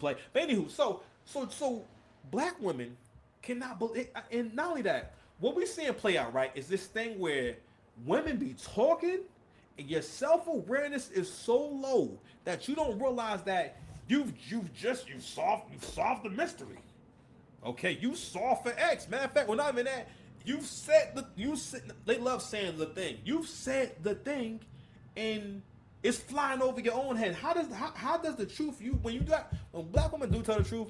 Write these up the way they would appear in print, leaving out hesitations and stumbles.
play. But anywho, so black women cannot believe, and not only that, what we seeing play out right is this thing where women be talking, and your self awareness is so low that you don't realize that you solved the mystery. Okay, you solved for X. Matter of fact, well, not even that. You've said the you said they love saying the thing. You've said the thing, and it's flying over your own head. How does the truth when black women do tell the truth,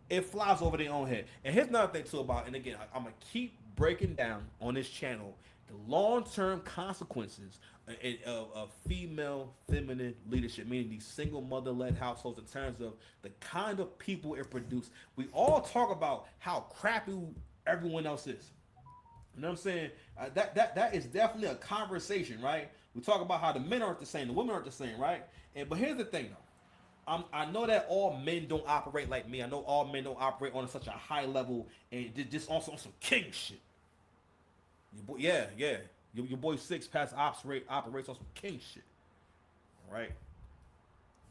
it flies over their own head. And here's another thing too about, and again, I'm gonna keep breaking down on this channel the long-term consequences of female feminine leadership, meaning these single mother-led households in terms of the kind of people it produces. We all talk about how crappy everyone else is. You know what I'm saying? That is definitely a conversation, right? We talk about how the men aren't the same, the women aren't the same, right? But here's the thing, though. I know that all men don't operate like me. I know all men don't operate on such a high level and just also on some king shit. Your boy, yeah. Your boy Six Pass operates on some king shit. All right.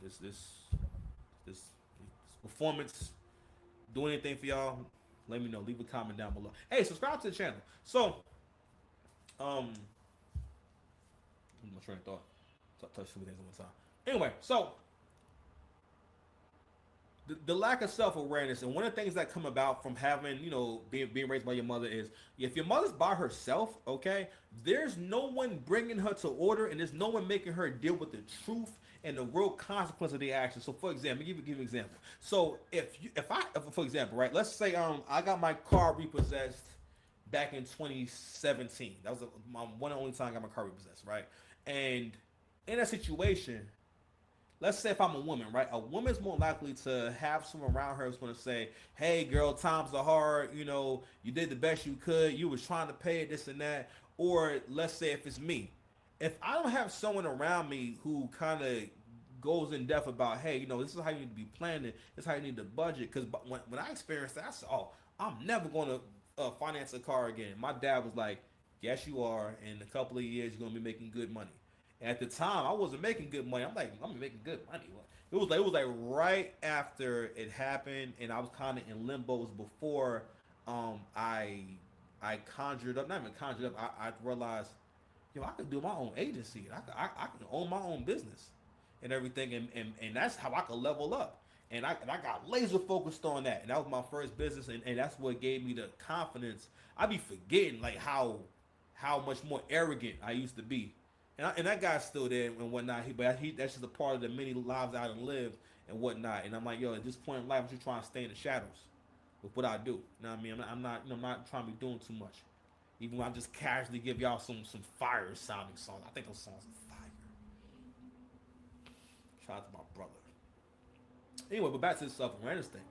This performance do anything for y'all? Let me know. Leave a comment down below. Hey, subscribe to the channel. So, my train of thought. Touch two things at one time. Anyway, so the lack of self awareness, and one of the things that come about from having, being raised by your mother is, if your mother's by herself, okay, there's no one bringing her to order, and there's no one making her deal with the truth and the real consequence of the action. So, for example, give you an example. So, for example, right, let's say I got my car repossessed back in 2017. That was my one and only time I got my car repossessed, right? And in that situation, let's say if I'm a woman, right? A woman's more likely to have someone around her who's going to say, "Hey, girl, times are hard. You did the best you could. You was trying to pay it, this and that." Or let's say if it's me, if I don't have someone around me who kind of goes in depth about, "Hey, this is how you need to be planning. This is how you need to budget." Because when I experienced that, I said, "Oh, I'm never going to finance a car again." My dad was like, "Yes, you are. In a couple of years, you're going to be making good money." And at the time, I wasn't making good money. I'm like, I'm making good money. It was like right after it happened, and I was kind of in limbo. It was before I conjured up, not even conjured up. I realized, I could do my own agency. I can own my own business and everything, and that's how I could level up. And I got laser focused on that, and that was my first business, and that's what gave me the confidence. I be forgetting like how much more arrogant I used to be. And that guy's still there and whatnot. But that's just a part of the many lives I done lived and whatnot. And I'm like, yo, at this point in life, I'm just trying to stay in the shadows with what I do. You know what I mean? I'm not, I'm not trying to be doing too much. Even when I just casually give y'all some fire sounding songs. I think those songs are fire. Shout out to my brother. Anyway, but back to the self-awareness thing.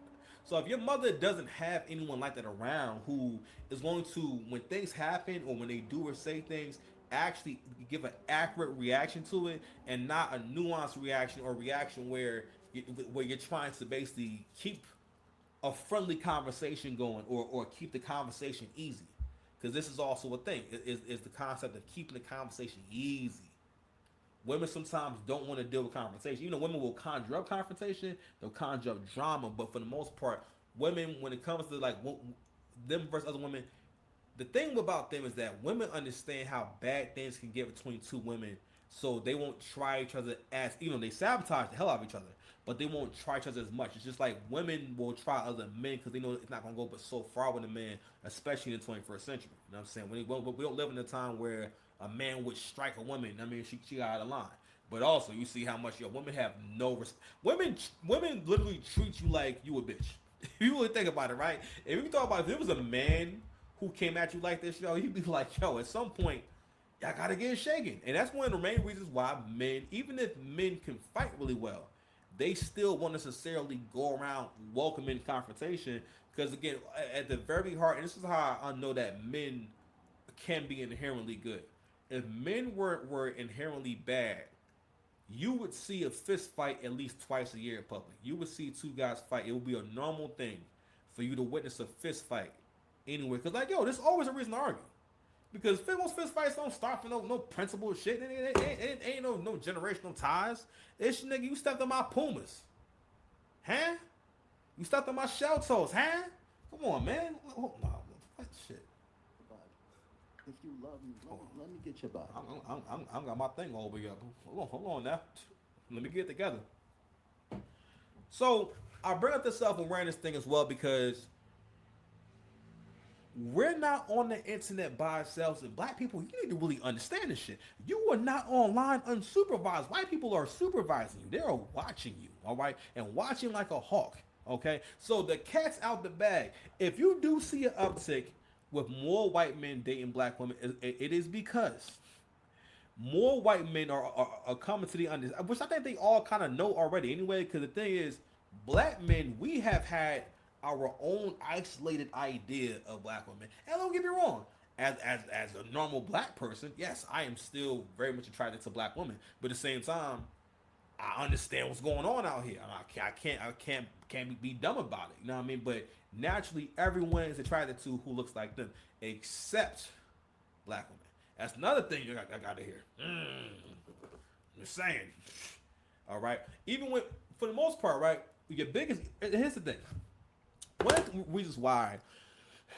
So if your mother doesn't have anyone like that around who is going to, when things happen or when they do or say things, actually give an accurate reaction to it and not a nuanced reaction or reaction where you're trying to basically keep a friendly conversation going or keep the conversation easy. Because this is also a thing, is the concept of keeping the conversation easy. Women sometimes don't want to deal with confrontation. Women will conjure up confrontation, they'll conjure up drama, but for the most part, women, when it comes to like them versus other women, the thing about them is that women understand how bad things can get between two women, so they won't try each other as, they sabotage the hell out of each other, but they won't try each other as much. It's just like women will try other men because they know it's not going to go but so far with a man, especially in the 21st century. You know what I'm saying? We don't live in a time where a man would strike a woman. I mean, she got out of line. But also, you see how much women have no respect. Women literally treat you like you a bitch. If you really think about it, right? If you thought about it, if it was a man who came at you like this, you'd be like, at some point, y'all gotta get shaken. And that's one of the main reasons why men, even if men can fight really well, they still won't necessarily go around welcoming confrontation. Because again, at the very heart, and this is how I know that men can be inherently good. If men were inherently bad, you would see a fist fight at least twice a year in public. You would see two guys fight. It would be a normal thing for you to witness a fist fight anywhere. Because, there's always a reason to argue. Because most fist fights don't start for no principle shit. It ain't no generational ties. It's, nigga, you stepped on my Pumas. Huh? You stepped on my shell toes, huh? Come on, man. Oh, no, what shit? Body. If you love me, Hold let me get your body. I'm got my thing all the way up. Hold on now. Let me get it together. So I bring up the self awareness thing as well because we're not on the internet by ourselves. And black people, you need to really understand this shit. You are not online unsupervised. White people are supervising you. They are watching you, all right, and watching like a hawk. Okay, so the cat's out the bag. If you do see an uptick with more white men dating black women, it is because more white men are coming to the under, which I think they all kind of know already anyway. Because the thing is, black men, we have had our own isolated idea of black women. And don't get me wrong, as a normal black person, yes, I am still very much attracted to black women. But at the same time, I understand what's going on out here. I can't be dumb about it. You know what I mean? But naturally, everyone is attracted to who looks like them, except black women. That's another thing I got to hear. I'm just saying. All right. Even when, for the most part, right, your biggest. Here's the thing. One of the reasons why,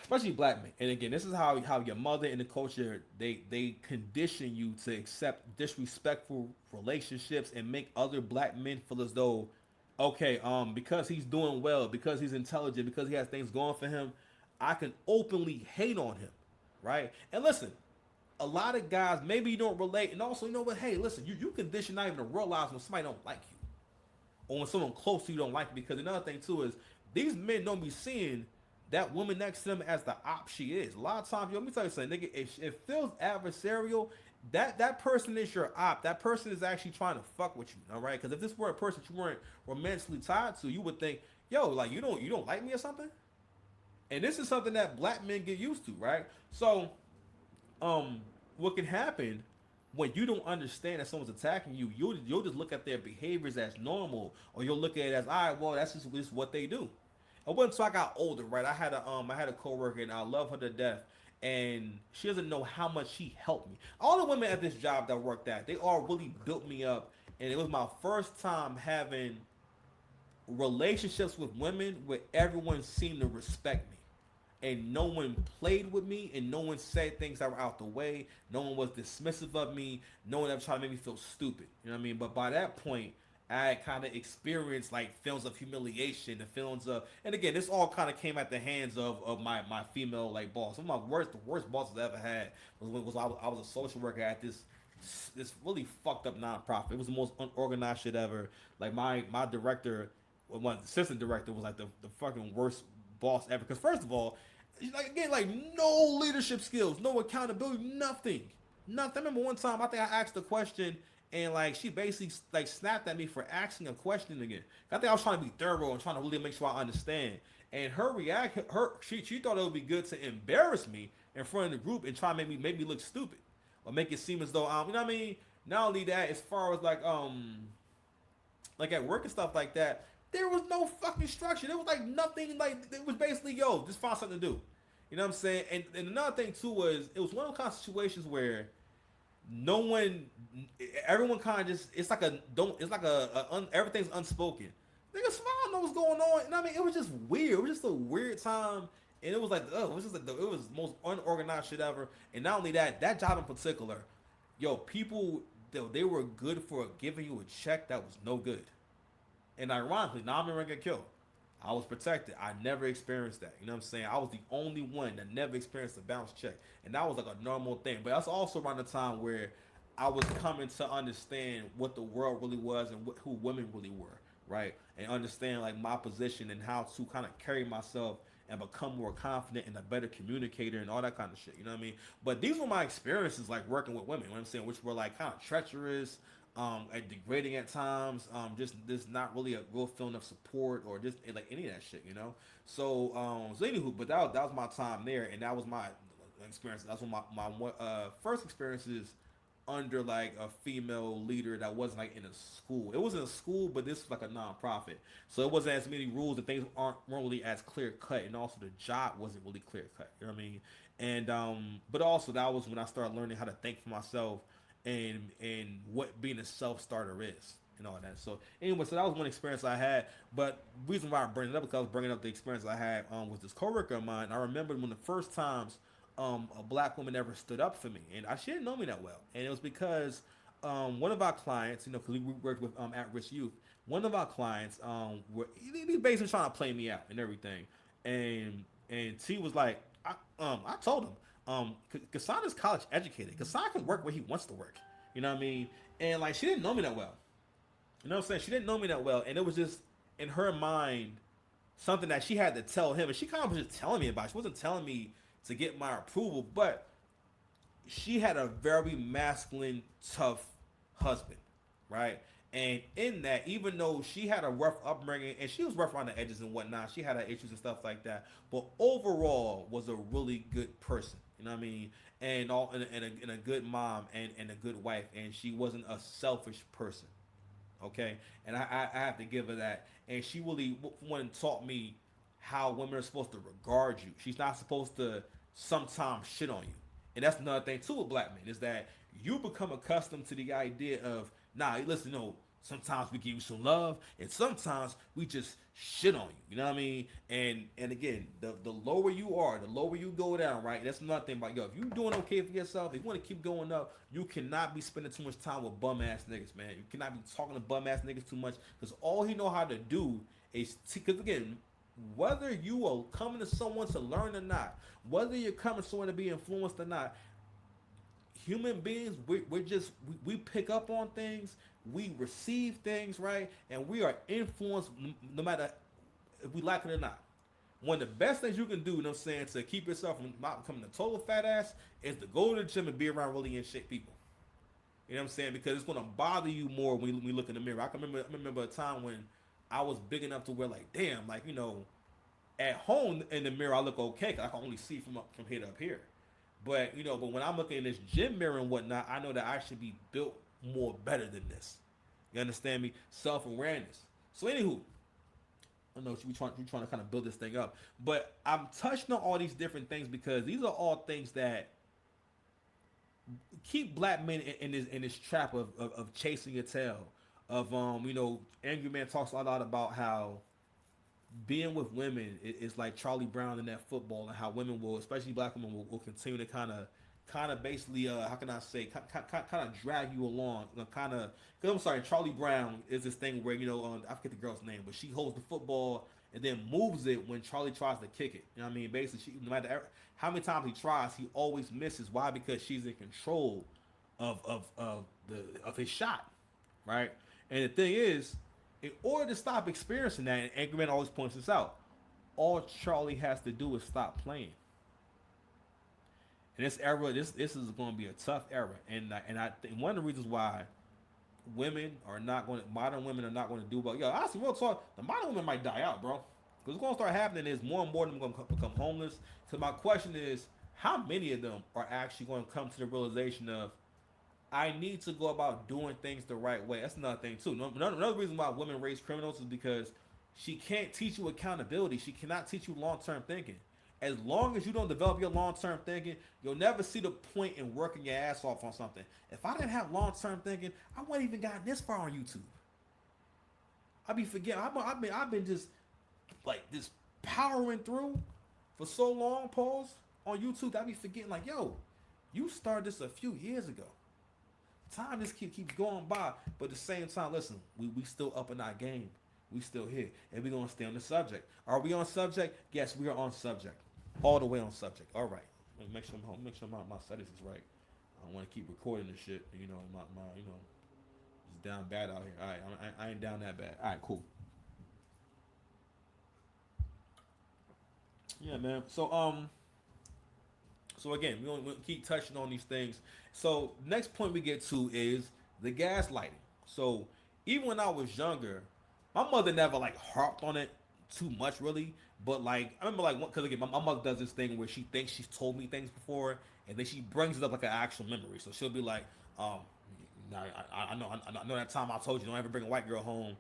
especially black men, and again, this is how your mother and the culture they condition you to accept disrespectful relationships and make other black men feel as though, okay, because he's doing well, because he's intelligent, because he has things going for him, I can openly hate on him, right? And listen, a lot of guys maybe you don't relate, and also you know what? Hey, listen, you condition not even to realize when somebody don't like you, or when someone close to you don't like you. Because another thing too is these men don't be seeing that woman next to them as the op she is. A lot of times, yo, let me tell you something, nigga. If it feels adversarial, that person is your op. That person is actually trying to fuck with you. All right? Because if this were a person you weren't romantically tied to, you would think, yo, like you don't like me or something. And this is something that black men get used to, right? So what can happen when you don't understand that someone's attacking you, you'll just look at their behaviors as normal, or you'll look at it as, all right, well, that's just what they do. And once I got older, right, I had a coworker and I love her to death, and she doesn't know how much she helped me. All the women at this job that worked at, they all really built me up, and it was my first time having relationships with women where everyone seemed to respect me and no one played with me and no one said things that were out the way. No one was dismissive of me. No one ever tried to make me feel stupid. You know what I mean? But by that point, I had kind of experienced like feelings of humiliation, the feelings of, and again, this all kind of came at the hands of my female like boss. Some of the worst bosses I ever had was I was a social worker at this really fucked up nonprofit. It was the most unorganized shit ever. Like my director, well, my assistant director was like the fucking worst boss ever. Because first of all, like again, like no leadership skills, no accountability, nothing, nothing. I remember one time I think I asked a question and like she basically like snapped at me for asking a question again. I think I was trying to be thorough and trying to really make sure I understand. And her react, she thought it would be good to embarrass me in front of the group and try to make me look stupid or make it seem as though you know what I mean. Not only that, as far as like at work and stuff like that, there was no fucking structure. There was like nothing. Like it was basically, yo, just find something to do. You know what I'm saying? And another thing too was it was one of those kind of situations where no one, everyone kind of just it's like a don't it's like everything's unspoken. Nigga, smile know what's going on. And I mean, it was just weird. It was just a weird time. And it was like, it was just like it was the most unorganized shit ever. And not only that, that job in particular, yo, people they were good for giving you a check that was no good. And ironically, now I'm gonna get killed. I was protected. I never experienced that. You know what I'm saying? I was the only one that never experienced a bounce check. And that was like a normal thing. But that's also around the time where I was coming to understand what the world really was and who women really were, right? And understand like my position and how to kind of carry myself and become more confident and a better communicator and all that kind of shit. You know what I mean? But these were my experiences like working with women, you know what I'm saying, which were like kind of treacherous, and degrading at times. Just there's not really a real feeling of support or just like any of that shit, you know. So anywho, but that was my time there, and that was my experience. That's one of my first experiences under like a female leader that wasn't like in a school. It wasn't a school, but this was like a nonprofit, so it wasn't as many rules and things weren't really as clear cut, and also the job wasn't really clear cut. You know what I mean? And but also that was when I started learning how to think for myself and what being a self starter is. and all that. So anyway, so that was one experience I had. But the reason why I bring it up because I was bringing up the experience I had with this coworker of mine. I remember when the first times a black woman ever stood up for me, and she didn't know me that well, and it was because one of our clients, because we worked with at-risk youth, one of our clients he basically trying to play me out and everything, and T was like, I told him, Kasana's college educated. Kasana can work where he wants to work. You know what I mean? And like she didn't know me that well. You know what I'm saying? She didn't know me that well, and it was just in her mind something that she had to tell him, and she kind of was just telling me about it. She wasn't telling me to get my approval, but she had a very masculine, tough husband, right? And in that, even though she had a rough upbringing and she was rough around the edges and whatnot, she had her issues and stuff like that. But overall, was a really good person. You know what I mean? And and a good mom and a good wife. And she wasn't a selfish person. Okay, and I have to give her that. And she really went and taught me how women are supposed to regard you. She's not supposed to sometimes shit on you. And that's another thing too with black men is that you become accustomed to the idea of nah, listen, no. Sometimes we give you some love, and sometimes we just shit on you. You know what I mean? And again, the lower you are, the lower you go down, right? That's another thing about yo. If you're doing okay for yourself, if you want to keep going up, you cannot be spending too much time with bum ass niggas, man. You cannot be talking to bum ass niggas too much because all he know how to do is because again, whether you are coming to someone to learn or not, whether you're coming to someone to be influenced or not, human beings, we pick up on things, we receive things, right, and we are influenced no matter if we like it or not. One of the best things you can do, you know what I'm saying, to keep yourself from not becoming a total fat ass is to go to the gym and be around really in shape people. You know what I'm saying? Because it's gonna bother you more when you look in the mirror. I remember a time when I was big enough to where like, damn, like at home in the mirror I look okay because I can only see from here to up here. But but when I'm looking in this gym mirror and whatnot, I know that I should be built more better than this. You understand me? Self awareness. So anywho, I know we trying to kind of build this thing up, but I'm touching on all these different things because these are all things that keep black men in this trap of chasing your tail. Of Angry Man talks a lot about how being with women is like Charlie Brown in that football, and how women will, especially black women, will continue to kind of basically how can I say kind of drag you along, kind of because I'm sorry, Charlie Brown is this thing where I forget the girl's name, but she holds the football and then moves it when Charlie tries to kick it. You know what I mean? Basically, no matter how many times he tries, he always misses. Why? Because she's in control of his shot, right? And the thing is, in order to stop experiencing that, and Anchorman always points this out, all Charlie has to do is stop playing. And this era, this is going to be a tough era, and I think one of the reasons why modern women are not going to do well. Yo, honestly, real talk, the modern women might die out, bro. Because what's going to start happening is more and more of them going to become homeless. So my question is, how many of them are actually going to come to the realization of, I need to go about doing things the right way? That's another thing too. Another reason why women raise criminals is because she can't teach you accountability. She cannot teach you long-term thinking. As long as you don't develop your long-term thinking, you'll never see the point in working your ass off on something. If I didn't have long-term thinking, I wouldn't even gotten this far on YouTube. I'd be forgetting. I've been just like this powering through for so long. Pause on YouTube. I'd be forgetting like, yo, you started this a few years ago. Time just keeps going by, but at the same time, listen, we still up in our game. We still here, and we're gonna stay on the subject. Are we on subject? Yes, we are on subject. All the way on subject. All right. Make sure my settings is right. I want to keep recording this shit. My it's down bad out here. All right, I ain't down that bad. All right, cool. Yeah, man. So again, we'll keep touching on these things. So next point we get to is the gaslighting. So even when I was younger, my mother never like harped on it too much really, but like I remember like because again my mother does this thing where she thinks she's told me things before, and then she brings it up like an actual memory. So she'll be like, nah, I know that time I told you don't ever bring a white girl home.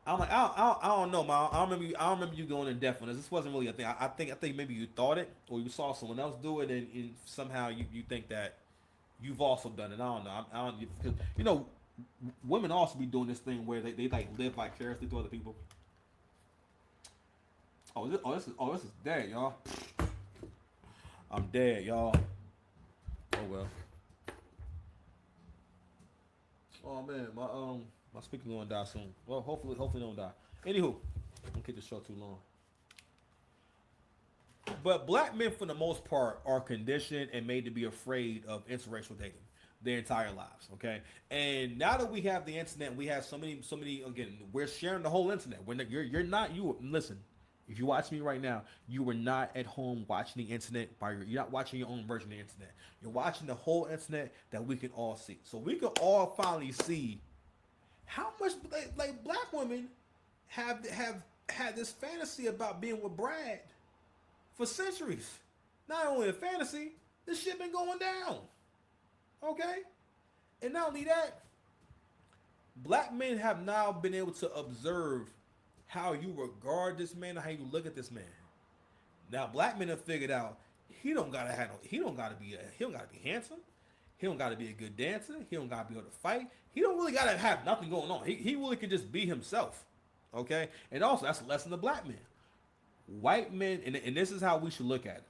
I'm like, I don't know, man. I don't remember you going in depth on this. This wasn't really a thing. I think maybe you thought it, or you saw someone else do it, and somehow you think that you've also done it. I don't know. I don't because women also be doing this thing where they like live vicariously through other people. This is dead, y'all. I'm dead, y'all. Oh well. Oh man, my speaker gonna die soon. Well, hopefully don't die. Anywho, don't keep the show too long. But black men, for the most part, are conditioned and made to be afraid of interracial dating their entire lives. Okay, and now that we have the internet, we have so many. Again, we're sharing the whole internet. You're not you. Listen, if you watch me right now, you are not at home watching the internet you're not watching your own version of the internet. You're watching the whole internet that we can all see. So we can all finally see how much like black women have had this fantasy about being with Brad for centuries. Not only a fantasy, this shit been going down. Okay? And not only that, black men have now been able to observe how you regard this man and how you look at this man. Now black men have figured out he don't gotta be handsome. He don't gotta be a good dancer. He don't gotta be able to fight. He don't really gotta have nothing going on. He really could just be himself. Okay? And also that's a lesson to black men. White men, and this is how we should look at it.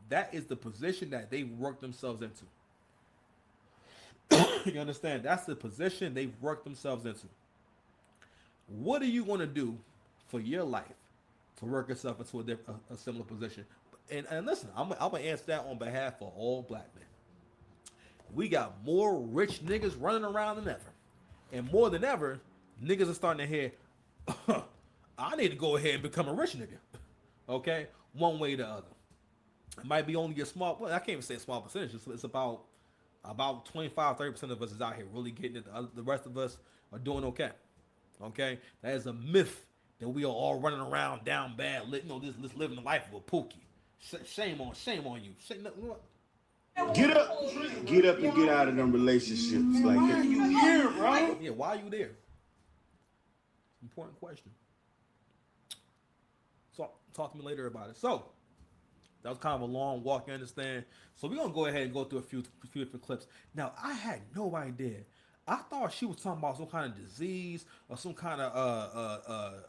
That is the position that they've worked themselves into. You understand? That's the position they've worked themselves into. What are you going to do for your life to work yourself into a similar position? And listen, I'm going to answer that on behalf of all black men. We got more rich niggas running around than ever. And more than ever, niggas are starting to hear, I need to go ahead and become a rich nigga. Okay? One way or the other. It might be only a small, well, I can't even say a small percentage. It's about 25-30% of us is out here really getting it. The rest of us are doing okay. Okay? That is a myth that we are all running around down bad, just living the life of a pookie. Shame on you. Get up and get out of them relationships like that. Why are you here, bro? Yeah, why are you there? Important question. So talk to me later about it. So that was kind of a long walk, you understand? So we're gonna go ahead and go through a few different clips. Now I had no idea. I thought she was talking about some kind of disease or some kind of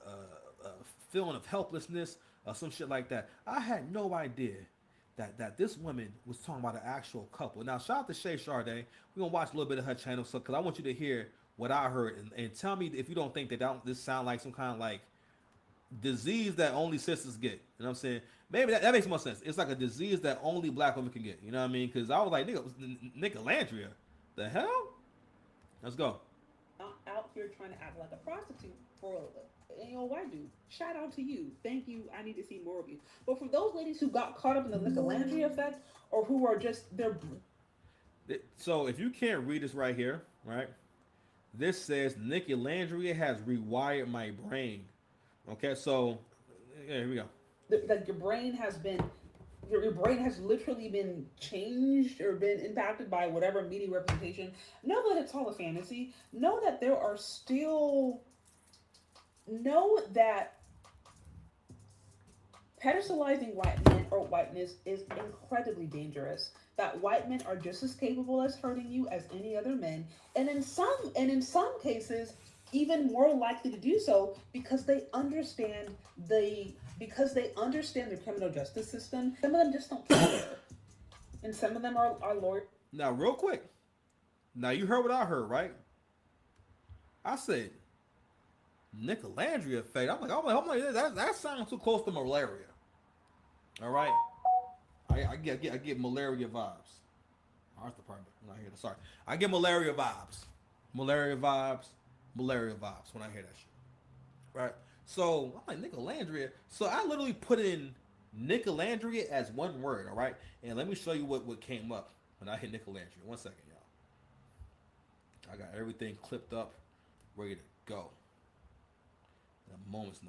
feeling of helplessness or some shit like that. I had no idea that this woman was talking about an actual couple. Now shout out to Shay Sade. We're gonna watch a little bit of her channel, so because I want you to hear what I heard and tell me if you don't think that this sound like some kind of like disease that only sisters get. You know what I'm saying? Maybe that makes more sense. It's like a disease that only black women can get. You know what I mean? Because I was like, nigga, Landria, the hell? Let's go. Out here trying to act like a prostitute for white dude. Shout out to you. Thank you. I need to see more of you. But for those ladies who got caught up in the Nicolandria effect, or who are just So if you can't read this right here, right? This says Nikki Landria has rewired my brain. Okay, so yeah, here we go. Like your brain has been, your brain has literally been changed or been impacted by whatever media representation. Know that it's all a fantasy. Know that there are still. Know that pedestalizing white men or whiteness is incredibly dangerous. That white men are just as capable as hurting you as any other men, and in some cases, even more likely to do so because they understand the criminal justice system. Some of them just don't care, and some of them are lawyers. Now, real quick. Now you heard what I heard, right? I said Nicolandria effect. I'm like, that sounds too close to malaria. All right, I get malaria vibes. Arts department. When I hear that, sorry, I get malaria vibes when I hear that shit. Right. So I'm like Nicolandria. So I literally put in Nicolandria as one word. All right, and let me show you what came up when I hit Nicolandria. 1 second, y'all. I got everything clipped up, ready to go. In a moment's